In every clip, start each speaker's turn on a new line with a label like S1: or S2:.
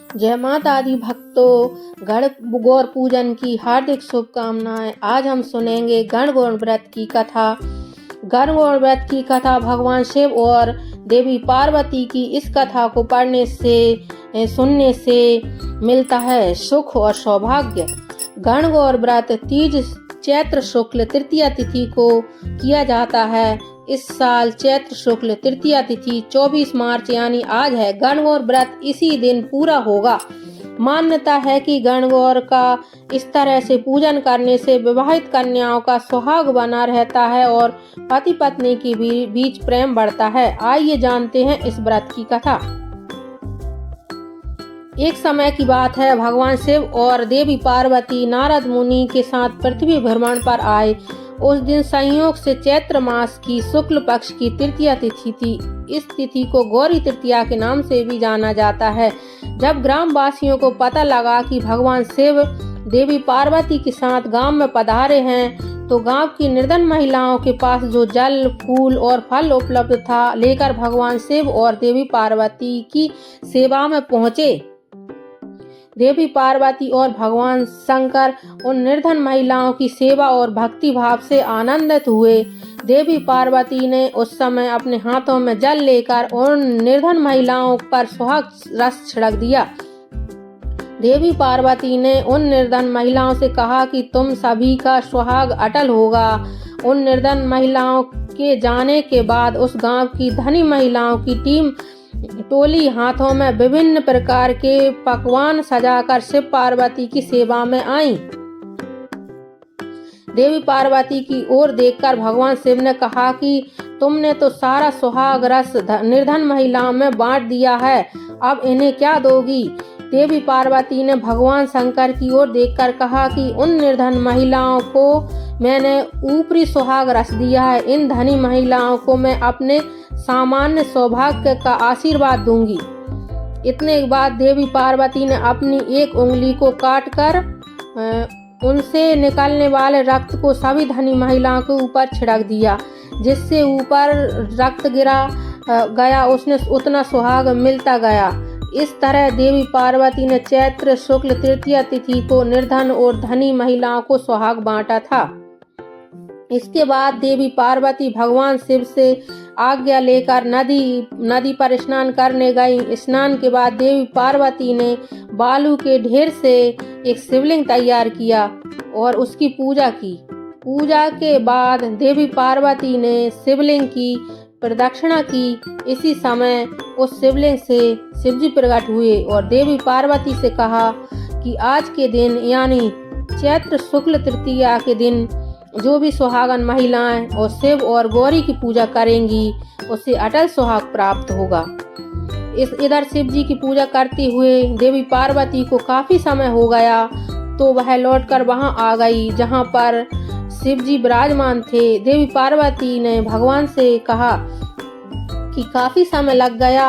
S1: जय माता दी भक्तों, गण गौर पूजन की हार्दिक शुभकामनाएं। आज हम सुनेंगे गणगौर व्रत की कथा। गणगौर व्रत की कथा भगवान शिव और देवी पार्वती की। इस कथा को पढ़ने से सुनने से मिलता है सुख और सौभाग्य। गणगौर व्रत तीज चैत्र शुक्ल तृतीया तिथि को किया जाता है। इस साल चैत्र शुक्ल तृतीया तिथि 24 मार्च यानी आज है। गणगौर व्रत इसी दिन पूरा होगा। मान्यता है कि गणगौर का इस तरह से पूजन करने से विवाहित कन्याओं का सुहाग बना रहता है और पति पत्नी के बीच प्रेम बढ़ता है। आइए जानते हैं इस व्रत की कथा। एक समय की बात है, भगवान शिव और देवी पार्वती नारद मुनि के साथ पृथ्वी भ्रमण पर आए। उस दिन संयोग से चैत्र मास की शुक्ल पक्ष की तृतीया तिथि थी। इस तिथि को गौरी तृतीया के नाम से भी जाना जाता है। जब ग्रामवासियों को पता लगा कि भगवान शिव देवी पार्वती के साथ गांव में पधारे हैं, तो गांव की निर्धन महिलाओं के पास जो जल, फूल और फल उपलब्ध था, लेकर भगवान शिव और देवी पार्वती की सेवा में पहुंचे। देवी पार्वती और भगवान शंकर उन निर्धन महिलाओं की सेवा और भक्ति भाव से आनंदित हुए। देवी पार्वती ने उस समय अपने हाथों में जल लेकर उन निर्धन महिलाओं पर सुहाग रस छिड़क दिया। देवी पार्वती ने उन निर्धन महिलाओं से कहा कि तुम सभी का सुहाग अटल होगा। उन निर्धन महिलाओं के जाने के बाद उस गांव की धनी महिलाओं की टोली हाथों में विभिन्न प्रकार के पकवान सजाकर शिव पार्वती की सेवा में आई। देवी पार्वती की ओर देखकर भगवान शिव ने कहा कि तुमने तो सारा सुहाग रस निर्धन महिलाओं में बांट दिया है, अब इन्हें क्या दोगी? देवी पार्वती ने भगवान शंकर की ओर देखकर कहा कि उन निर्धन महिलाओं को मैंने ऊपरी सुहाग रस दिया है, इन धनी महिलाओं को मैं अपने सामान्य सौभाग्य का आशीर्वाद दूंगी। इतने के बाद देवी पार्वती ने अपनी एक उंगली को काटकर उनसे निकलने वाले रक्त को सभी धनी महिलाओं के ऊपर छिड़क दिया। जिससे ऊपर रक्त गिरा गया उसने उतना सुहाग मिलता गया। इस तरह देवी पार्वती ने चैत्र शुक्ल तृतीया तिथि को निर्धन और धनी महिलाओं को सुहाग बांटा था। इसके बाद देवी पार्वती भगवान शिव से आज्ञा लेकर नदी पर स्नान करने गई। स्नान के बाद देवी पार्वती ने बालू के ढेर से एक शिवलिंग तैयार किया और उसकी पूजा की। पूजा के बाद देवी पार्वती ने शिवलिंग की प्रदक्षिणा की। इसी समय उस शिवलिंग से शिवजी प्रकट हुए और देवी पार्वती से कहा कि आज के दिन यानी चैत्र शुक्ल तृतीया के दिन जो भी सुहागन महिलाएं और शिव और गौरी की पूजा करेंगी उसे अटल सुहाग प्राप्त होगा। इधर शिव जी की पूजा करते हुए देवी पार्वती को काफी समय हो गया, तो वह लौटकर वहां आ गई जहां पर शिव जी विराजमान थे। देवी पार्वती ने भगवान से कहा कि काफी समय लग गया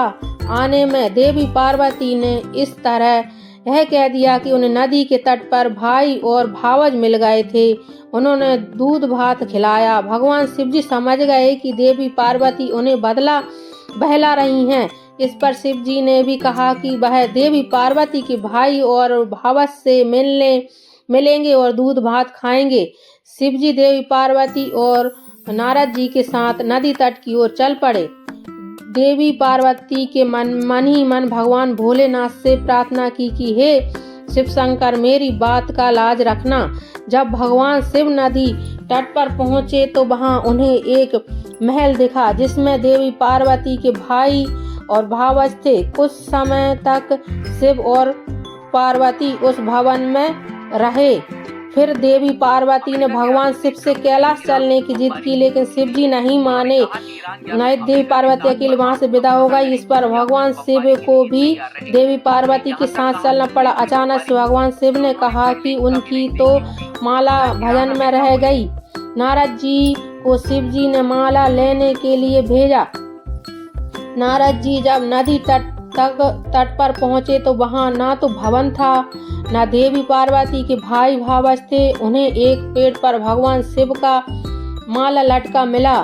S1: आने में। देवी पार्वती ने इस तरह यह कह दिया कि उन्हें नदी के तट पर भाई और भावज मिल गए थे। उन्होंने दूध भात खिलाया। भगवान शिवजी समझ गए कि देवी पार्वती उन्हें बहला रही हैं। इस पर शिवजी ने भी कहा कि वह देवी पार्वती के भाई और भावज से मिलेंगे और दूध भात खाएंगे। शिवजी देवी पार्वती और नारद जी के साथ नदी तट की ओर चल पड़े। देवी पार्वती के मन ही मन भगवान भोलेनाथ से प्रार्थना की कि हे शिव शंकर, मेरी बात का लाज रखना। जब भगवान शिव नदी तट पर पहुंचे तो वहां उन्हें एक महल दिखा जिसमें देवी पार्वती के भाई और भावज थे। कुछ समय तक शिव और पार्वती उस भवन में रहे। फिर देवी पार्वती ने भगवान शिव से कैलाश चलने की जिद की, लेकिन शिव जी नहीं माने। देवी पार्वती अकेले वहां से विदा हो गई। इस पर भगवान शिव को भी देवी पार्वती के साथ चलना पड़ा। अचानक से भगवान शिव ने कहा कि उनकी तो माला भजन में रह गई। नारद जी को शिव जी ने माला लेने के लिए भेजा। नारद जी जब नदी तट पर पहुंचे तो वहां ना तो भवन था ना देवी पार्वती के भाई भावज थे। उन्हें एक पेड़ पर भगवान शिव का माला लटका मिला।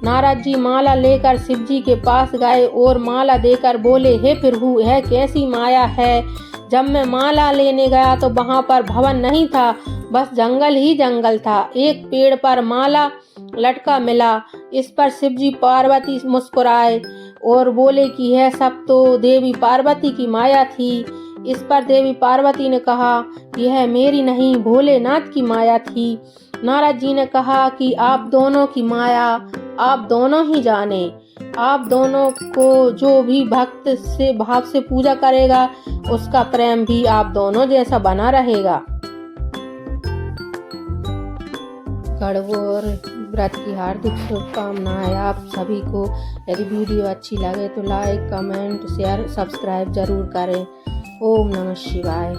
S1: नारद जी माला लेकर शिव जी के पास गए और माला देकर बोले, हे प्रभु, यह कैसी माया है जब मैं माला लेने गया तो वहाँ पर भवन नहीं था, बस जंगल ही जंगल था। एक पेड़ पर माला लटका मिला। इस पर शिवजी पार्वती मुस्कुराए और बोले कि यह सब तो देवी पार्वती की माया थी। इस पर देवी पार्वती ने कहा, यह मेरी नहीं, भोलेनाथ की माया थी। नारद जी ने कहा कि आप दोनों की माया आप दोनों ही जाने। आप दोनों को जो भी भक्त से भाव से पूजा करेगा, उसका प्रेम भी आप दोनों जैसा बना रहेगा। गणगौर व्रत की हार्दिक शुभकामनाएं आप सभी को। यदि वीडियो अच्छी लगे तो लाइक, कमेंट, शेयर, सब्सक्राइब जरूर करें। ओम नमः शिवाय।